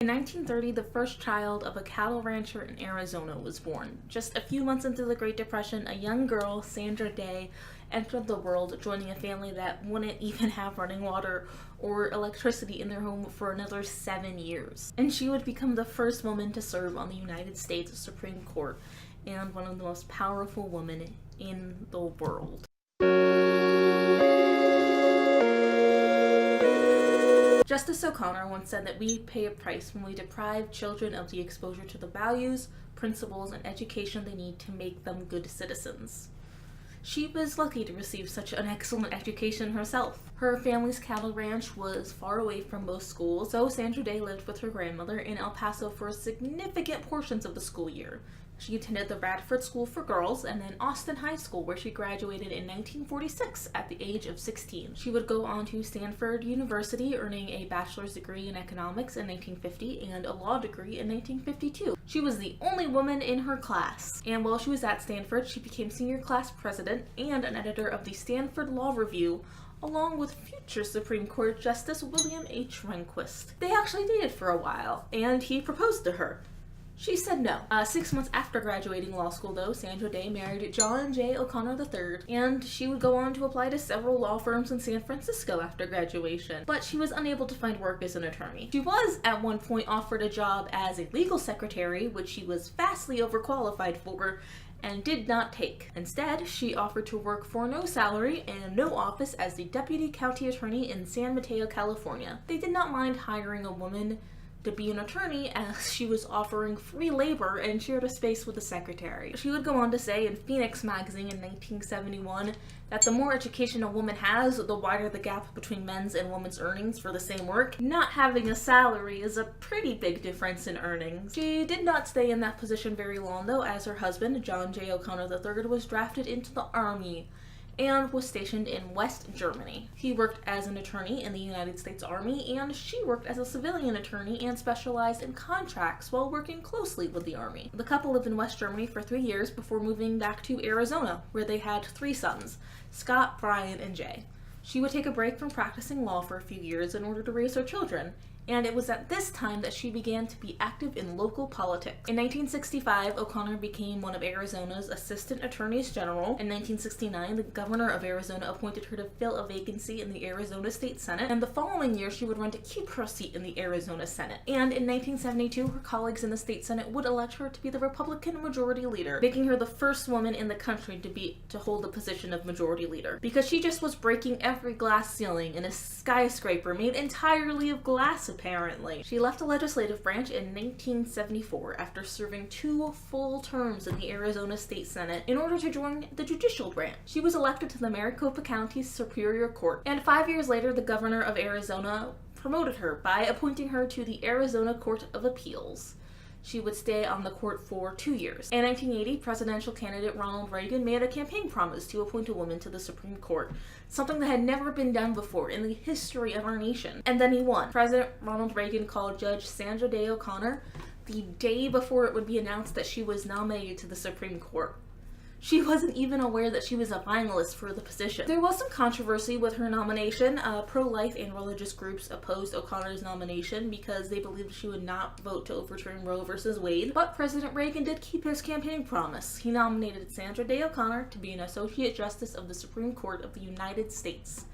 In 1930, the first child of a cattle rancher in Arizona was born. Just a few months into the Great Depression, a young girl, Sandra entered the world, joining a family that wouldn't even have running water or electricity in their home for another 7 years. And she would become the first woman to serve on the United States Supreme Court and one of the most powerful women in the world. Justice O'Connor once said that we pay a price when we deprive children of the exposure to the values, principles, and education they need to make them good citizens. She was lucky to receive such an excellent education herself. Her family's cattle ranch was far away from most schools, so Sandra Day lived with her grandmother in El Paso for significant portions of the school year. She attended the Radford School for Girls and then Austin High School, where she graduated in 1946 at the age of 16. She would go on to Stanford University, earning a bachelor's degree in economics in 1950 and a law degree in 1952. She was the only woman in her class. And while she was at Stanford, she became senior class president and an editor of the Stanford Law Review, along with future Supreme Court Justice William H. Rehnquist. They actually dated for a while, and he proposed to her. She said no. 6 months after graduating law school, though, Sandra Day married John J. O'Connor III, and she would go on to apply to several law firms in San Francisco after graduation, but she was unable to find work as an attorney. She was, at one point, offered a job as a legal secretary, which she was vastly overqualified for, and did not take. Instead, she offered to work for no salary and no office as the deputy county attorney in San Mateo, California. They did not mind hiring a woman to be an attorney, as she was offering free labor and shared a space with the secretary. She would go on to say in Phoenix magazine in 1971 that the more education a woman has, the wider the gap between men's and women's earnings for the same work. Not having a salary is a pretty big difference in earnings. She did not stay in that position very long, though, as her husband, John J. O'Connor III, was drafted into the Army and was stationed in West Germany. He worked as an attorney in the United States Army, and she worked as a civilian attorney and specialized in contracts while working closely with the Army. The couple lived in West Germany for 3 years before moving back to Arizona, where they had 3 sons, Scott, Brian, and Jay. She would take a break from practicing law for a few years in order to raise her children, and it was at this time that she began to be active in local politics. In 1965, O'Connor became one of Arizona's assistant attorneys general. In 1969, the governor of Arizona appointed her to fill a vacancy in the Arizona State Senate, and the following year she would run to keep her seat in the Arizona Senate. And in 1972, her colleagues in the state Senate would elect her to be the Republican majority leader, making her the first woman in the country to hold the position of majority leader. Because she just was breaking every glass ceiling in a skyscraper made entirely of glass, apparently. She left the legislative branch in 1974 after serving 2 full terms in the Arizona State Senate in order to join the judicial branch. She was elected to the Maricopa County Superior Court, and 5 years later, the governor of Arizona promoted her by appointing her to the Arizona Court of Appeals. She would stay on the court for 2 years. In 1980, presidential candidate Ronald Reagan made a campaign promise to appoint a woman to the Supreme Court, something that had never been done before in the history of our nation. And then he won. President Ronald Reagan called Judge Sandra Day O'Connor the day before it would be announced that she was nominated to the Supreme Court. She wasn't even aware that she was a finalist for the position. There was some controversy with her nomination. Pro-life and religious groups opposed O'Connor's nomination because they believed she would not vote to overturn Roe v. Wade. But President Reagan did keep his campaign promise. He nominated Sandra Day O'Connor to be an Associate Justice of the Supreme Court of the United States,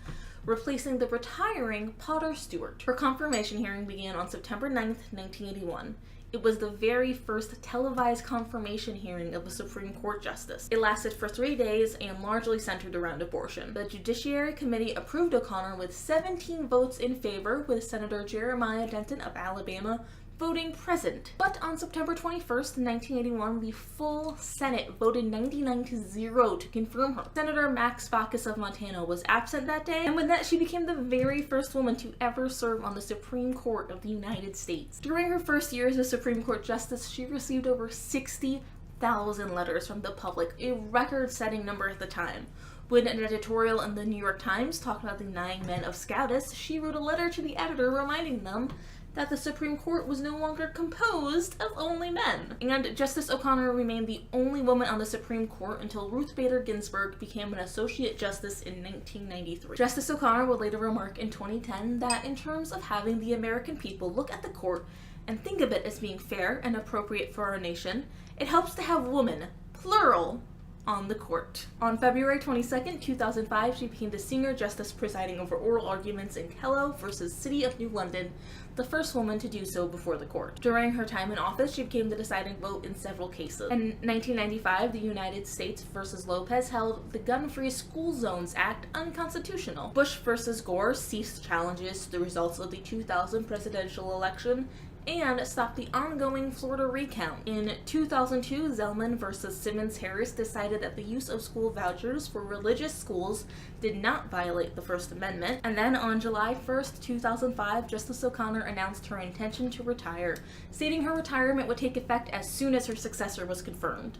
replacing the retiring Potter Stewart. Her confirmation hearing began on September 9th, 1981. It was the very first televised confirmation hearing of a Supreme Court justice. It lasted for 3 days and largely centered around abortion. The Judiciary Committee approved O'Connor with 17 votes in favor, with Senator Jeremiah Denton of Alabama voting present. But on September 21st, 1981, the full Senate voted 99-0 to confirm her. Senator Max Baucus of Montana was absent that day, and with that, she became the very first woman to ever serve on the Supreme Court of the United States. During her first year as a Supreme Court justice, she received over 60,000 letters from the public, a record-setting number at the time. When an editorial in the New York Times talked about the 9 men of Scotus, she wrote a letter to the editor reminding them that the Supreme Court was no longer composed of only men. And Justice O'Connor remained the only woman on the Supreme Court until Ruth Bader Ginsburg became an Associate Justice in 1993. Justice O'Connor would later remark in 2010 that in terms of having the American people look at the court and think of it as being fair and appropriate for our nation, it helps to have women, plural, on the court. On February 22, 2005, she became the senior justice presiding over oral arguments in Kello versus City of New London, the first woman to do so before the court. During her time in office, she became the deciding vote in several cases. In 1995, the United States versus Lopez held the Gun-Free School Zones Act unconstitutional. Bush versus Gore ceased challenges to the results of the 2000 presidential election and stopped the ongoing Florida recount. In 2002, Zellman versus Simmons-Harris decided that the use of school vouchers for religious schools did not violate the First Amendment. And then on July 1st, 2005, Justice O'Connor announced her intention to retire, stating her retirement would take effect as soon as her successor was confirmed.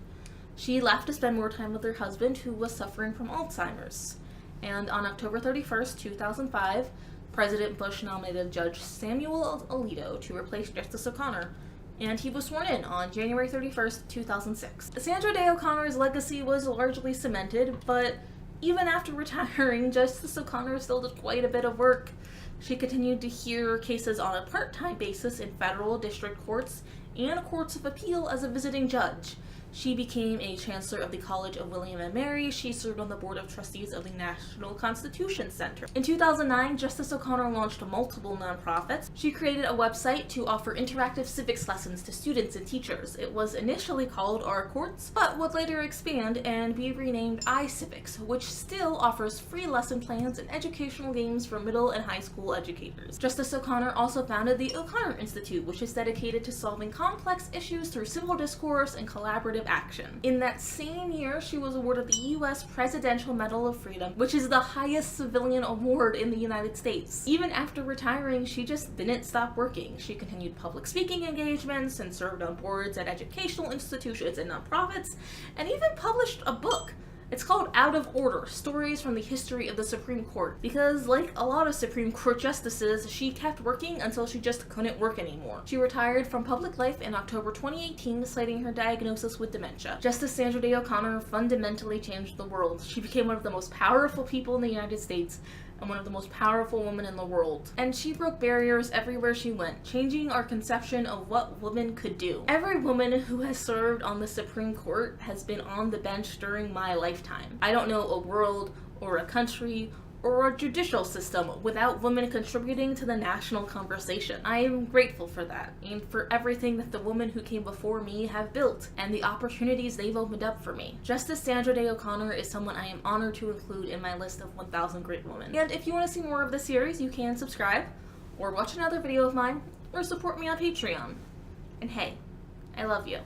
She left to spend more time with her husband, who was suffering from Alzheimer's. And on October 31st, 2005, President Bush nominated Judge Samuel Alito to replace Justice O'Connor, and he was sworn in on January 31st, 2006. Sandra Day O'Connor's legacy was largely cemented, but even after retiring, Justice O'Connor still did quite a bit of work. She continued to hear cases on a part-time basis in federal district courts and courts of appeal as a visiting judge. She became a chancellor of the College of William and Mary. She served on the board of trustees of the National Constitution Center. In 2009, Justice O'Connor launched multiple nonprofits. She created a website to offer interactive civics lessons to students and teachers. It was initially called Our Courts, but would later expand and be renamed iCivics, which still offers free lesson plans and educational games for middle and high school educators. Justice O'Connor also founded the O'Connor Institute, which is dedicated to solving complex issues through civil discourse and collaborative action. In that same year, she was awarded the U.S. Presidential Medal of Freedom, which is the highest civilian award in the United States. Even after retiring, she just didn't stop working. She continued public speaking engagements and served on boards at educational institutions and nonprofits, and even published a book. It's called Out of Order: Stories from the History of the Supreme Court, because like a lot of Supreme Court justices, she kept working until she just couldn't work anymore. She retired from public life in October 2018, citing her diagnosis with dementia. Justice Sandra Day O'Connor fundamentally changed the world. She became one of the most powerful people in the United States and one of the most powerful women in the world. And she broke barriers everywhere she went, changing our conception of what women could do. Every woman who has served on the Supreme Court has been on the bench during my lifetime. I don't know a world or a country or a judicial system without women contributing to the national conversation. I am grateful for that, and for everything that the women who came before me have built, and the opportunities they've opened up for me. Justice Sandra Day O'Connor is someone I am honored to include in my list of 1,000 great women. And if you want to see more of this series, you can subscribe, or watch another video of mine, or support me on Patreon. And hey, I love you.